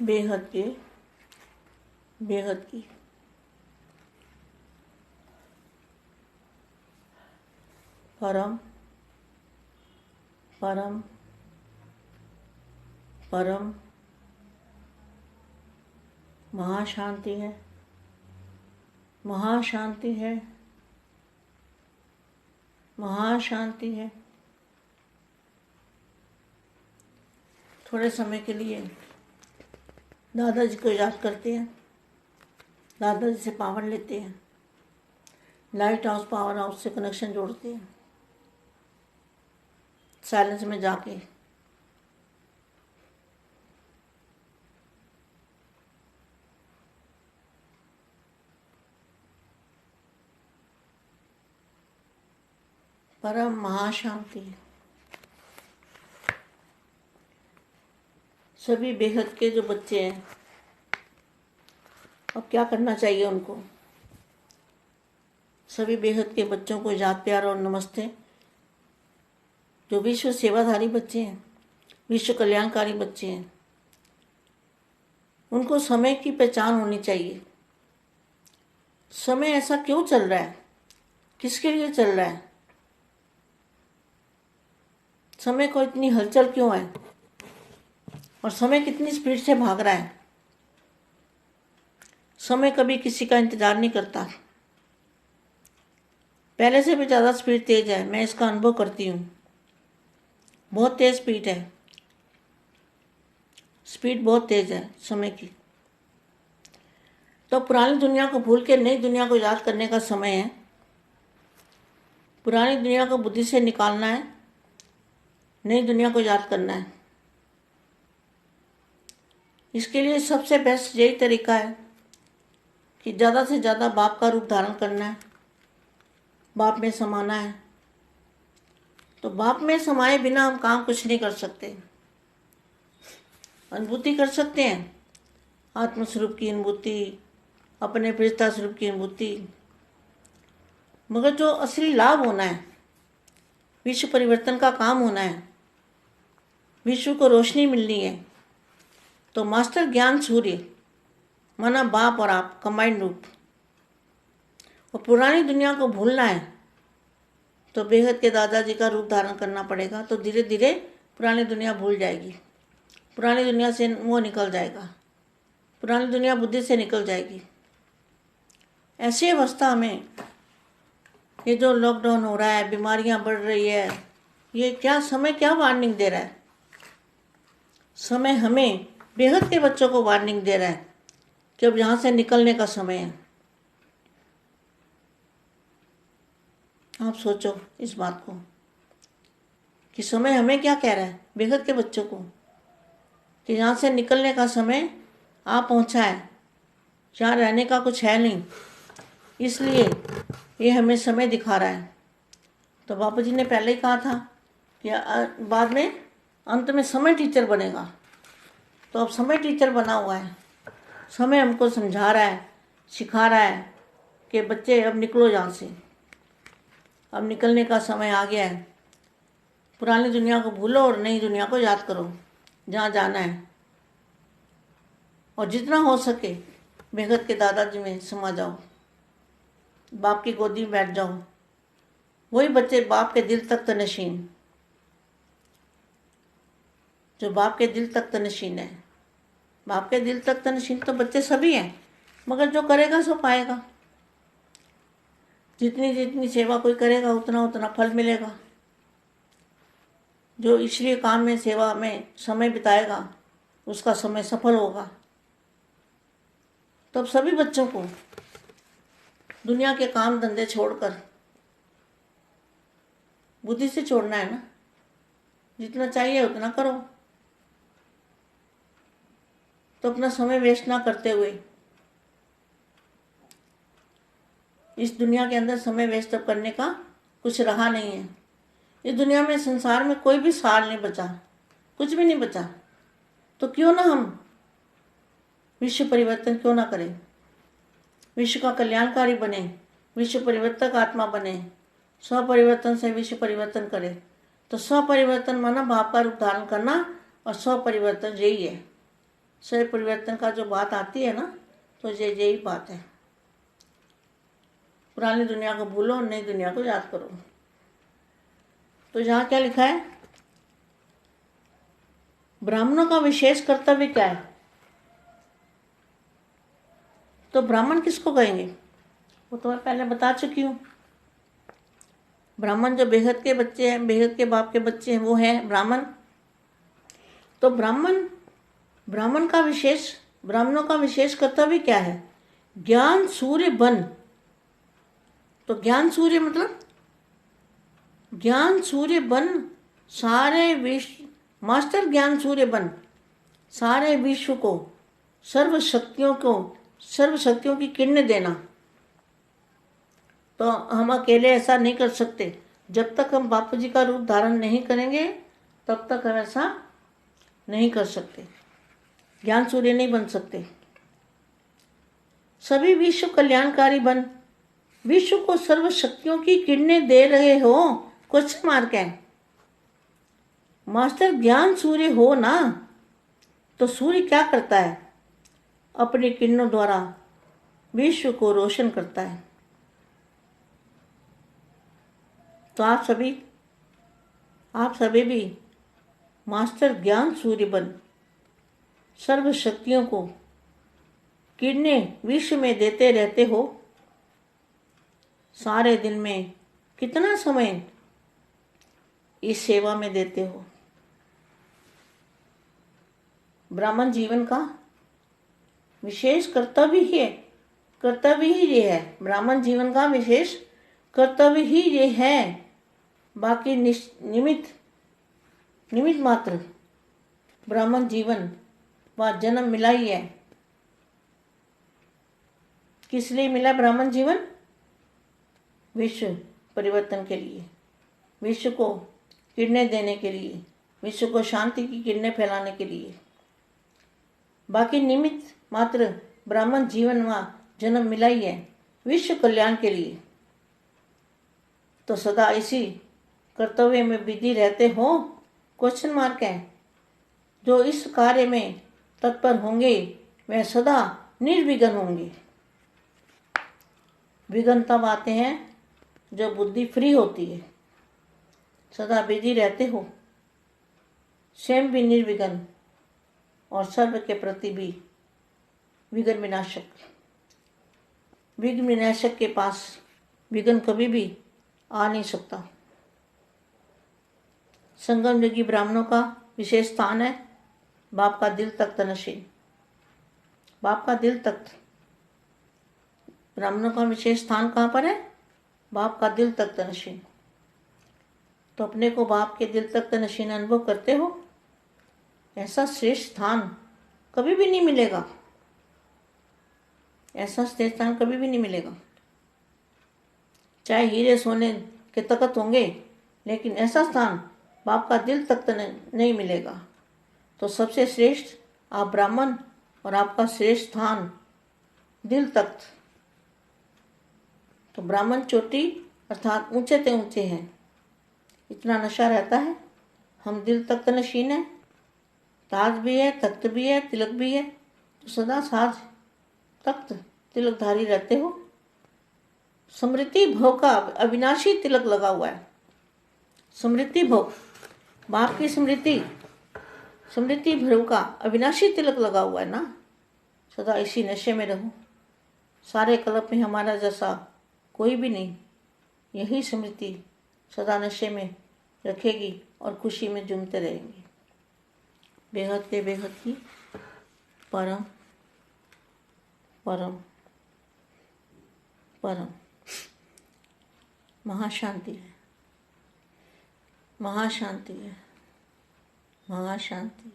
बेहद की बेहद की परम परम परम महाशांति है, महाशांति है, महाशांति है। थोड़े समय के लिए दादाजी को याद करते हैं, दादाजी से पावर लेते हैं, लाइट हाउस पावर हाउस से कनेक्शन जोड़ते हैं, साइलेंस में जाके। परम महाशांति। सभी बेहद के जो बच्चे हैं, अब क्या करना चाहिए उनको? सभी बेहद के बच्चों को याद, प्यार और नमस्ते। जो विश्व सेवाधारी बच्चे हैं, विश्व कल्याणकारी बच्चे हैं, उनको समय की पहचान होनी चाहिए। समय ऐसा क्यों चल रहा है, किसके लिए चल रहा है, समय को इतनी हलचल क्यों है, और समय कितनी स्पीड से भाग रहा है। समय कभी किसी का इंतजार नहीं करता, पहले से भी ज़्यादा स्पीड तेज है। मैं इसका अनुभव करती हूँ, बहुत तेज स्पीड है, स्पीड बहुत तेज है समय की। तो पुरानी दुनिया को भूल के नई दुनिया को याद करने का समय है। पुरानी दुनिया को बुद्धि से निकालना है, नई दुनिया को याद करना है। इसके लिए सबसे बेस्ट यही तरीका है कि ज़्यादा से ज़्यादा बाप का रूप धारण करना है, बाप में समाना है। तो बाप में समाये बिना हम काम कुछ नहीं कर सकते। अनुभूति कर सकते हैं, आत्मस्वरूप की अनुभूति, अपने फरिश्ता स्वरूप की अनुभूति, मगर जो असली लाभ होना है, विश्व परिवर्तन का काम होना है, विश्व को रोशनी मिलनी है, तो मास्टर ज्ञान सूर्य माना बाप और आप कंबाइंड रूप, और पुरानी दुनिया को भूलना है तो बेहद के दादाजी का रूप धारण करना पड़ेगा। तो धीरे धीरे पुरानी दुनिया भूल जाएगी, पुरानी दुनिया से वो निकल जाएगा, पुरानी दुनिया बुद्धि से निकल जाएगी। ऐसी अवस्था में ये जो लॉकडाउन हो रहा है, बीमारियां बढ़ रही है, ये क्या समय क्या वार्निंग दे रहा है? समय हमें बेहद के बच्चों को वार्निंग दे रहा है कि अब यहाँ से निकलने का समय है। आप सोचो इस बात को कि समय हमें क्या कह रहा है, बेहद के बच्चों को, कि यहाँ से निकलने का समय आ पहुँचा है, यहाँ रहने का कुछ है नहीं, इसलिए ये हमें समय दिखा रहा है। तो बापू जी ने पहले ही कहा था कि बाद में अंत में समय टीचर बनेगा। तो अब समय टीचर बना हुआ है, समय हमको समझा रहा है, सिखा रहा है कि बच्चे अब निकलो यहाँ से, अब निकलने का समय आ गया है। पुरानी दुनिया को भूलो और नई दुनिया को याद करो, जहाँ जाना है, और जितना हो सके बेहद के दादाजी में समा जाओ, बाप की गोदी में बैठ जाओ। वही बच्चे बाप के दिल तक तनशीन, जो बाप के दिल तक तनशीन है। बाप के दिल तक तनशीन तो बच्चे सभी हैं, मगर जो करेगा सो पाएगा। जितनी जितनी सेवा कोई करेगा उतना उतना फल मिलेगा। जो ईश्वरीय काम में, सेवा में समय बिताएगा, उसका समय सफल होगा। तो अब सभी बच्चों को दुनिया के काम धंधे छोड़कर बुद्धि से छोड़ना है ना, जितना चाहिए उतना करो। तो अपना समय वेस्ट ना करते हुए इस दुनिया के अंदर समय वेस्ट अब करने का कुछ रहा नहीं है। इस दुनिया में, संसार में कोई भी सार नहीं बचा, कुछ भी नहीं बचा। तो क्यों ना हम विश्व परिवर्तन क्यों ना करें, विश्व का कल्याणकारी बने, विश्व परिवर्तक आत्मा बने, स्व परिवर्तन से विश्व परिवर्तन करे। तो स्व परिवर्तन माना बाप का रूप धारण करना, और स्व परिवर्तन यही है। शरीर परिवर्तन का जो बात आती है ना, तो यही बात है। पुरानी दुनिया को भूलो, नई दुनिया को याद करो। तो यहाँ क्या लिखा है? ब्राह्मणों का विशेष कर्तव्य क्या है? तो ब्राह्मण किसको कहेंगे वो तो मैं पहले बता चुकी हूँ। ब्राह्मण जो बेहद के बच्चे हैं, बेहद के बाप के बच्चे हैं, वो हैं ब्राह्मण। तो ब्राह्मणों का विशेष कर्तव्य क्या है? ज्ञान सूर्य बन। तो ज्ञान सूर्य मतलब ज्ञान सूर्य बन, सारे विश्व मास्टर ज्ञान सूर्य बन, सारे विश्व को सर्व शक्तियों की किरणें देना। तो हम अकेले ऐसा नहीं कर सकते। जब तक हम बापू जी का रूप धारण नहीं करेंगे तब तक हम ऐसा नहीं कर सकते, ज्ञान सूर्य नहीं बन सकते। सभी विश्व कल्याणकारी बन, विश्व को सर्व शक्तियों की किरणें दे रहे हो। क्वेश्चन मार्क है। मास्टर ज्ञान सूर्य हो ना, तो सूर्य क्या करता है? अपनी किरणों द्वारा विश्व को रोशन करता है। तो आप सभी भी मास्टर ज्ञान सूर्य बन, सर्व शक्तियों को किरणें विश्व में देते रहते हो। सारे दिन में कितना समय इस सेवा में देते हो? ब्राह्मण जीवन का विशेष कर्तव्य ही ये है। ब्राह्मण जीवन का विशेष कर्तव्य ही ये है। बाकी निमित्त मात्र ब्राह्मण जीवन व जन्म मिला ही है। किस लिए मिला ब्राह्मण जीवन? विश्व परिवर्तन के लिए, विश्व को किरणें देने के लिए, विश्व को शांति की किरणें फैलाने के लिए। बाकी निमित्त मात्र ब्राह्मण जीवन व जन्म मिला ही है विश्व कल्याण के लिए। तो सदा इसी कर्तव्य में बिजी रहते हो? क्वेश्चन मार्क है। जो इस कार्य में तत्पर होंगे वह सदा निर्विघ्न होंगे। विघ्न तब आते हैं जब बुद्धि फ्री होती है। सदा बिजी रहते हो, स्वयं भी निर्विघ्न और सर्व के प्रति भी विघ्न विनाशक। विघ्न विनाशक के पास विघ्न कभी भी आ नहीं सकता। संगम योगी ब्राह्मणों का विशेष स्थान है बाप का दिल तख्त नशीन। बाप का दिल तख्त, ब्राह्मणों का विशेष स्थान कहाँ पर है? बाप का दिल तख्त नशीन। तो अपने को बाप के दिल तख्त नशीन अनुभव करते हो? ऐसा श्रेष्ठ स्थान कभी भी नहीं मिलेगा। ऐसा श्रेष्ठ स्थान कभी भी नहीं मिलेगा। चाहे हीरे सोने के तख्त होंगे, लेकिन ऐसा स्थान बाप का दिल तख्त नहीं मिलेगा। तो सबसे श्रेष्ठ आप ब्राह्मण और आपका श्रेष्ठ स्थान दिल तख्त। तो ब्राह्मण चोटी अर्थात ऊंचे से ऊंचे हैं, इतना नशा रहता है। हम दिल तख्त नशीन है, ताज भी है, तख्त भी है, तिलक भी है। तो सदा साज तख्त तिलकधारी रहते हो। स्मृति भोग का अविनाशी तिलक लगा हुआ है। स्मृति भोग, बाप की स्मृति भोग का अविनाशी तिलक लगा हुआ है ना। सदा इसी नशे में रहो। सारे कल्प में हमारा जैसा कोई भी नहीं। यही स्मृति सदा नशे में रखेगी और खुशी में झूमते रहेंगे। बेहद के बेहद की परम परम परम महाशांति है, महाशांति है, महाशांति।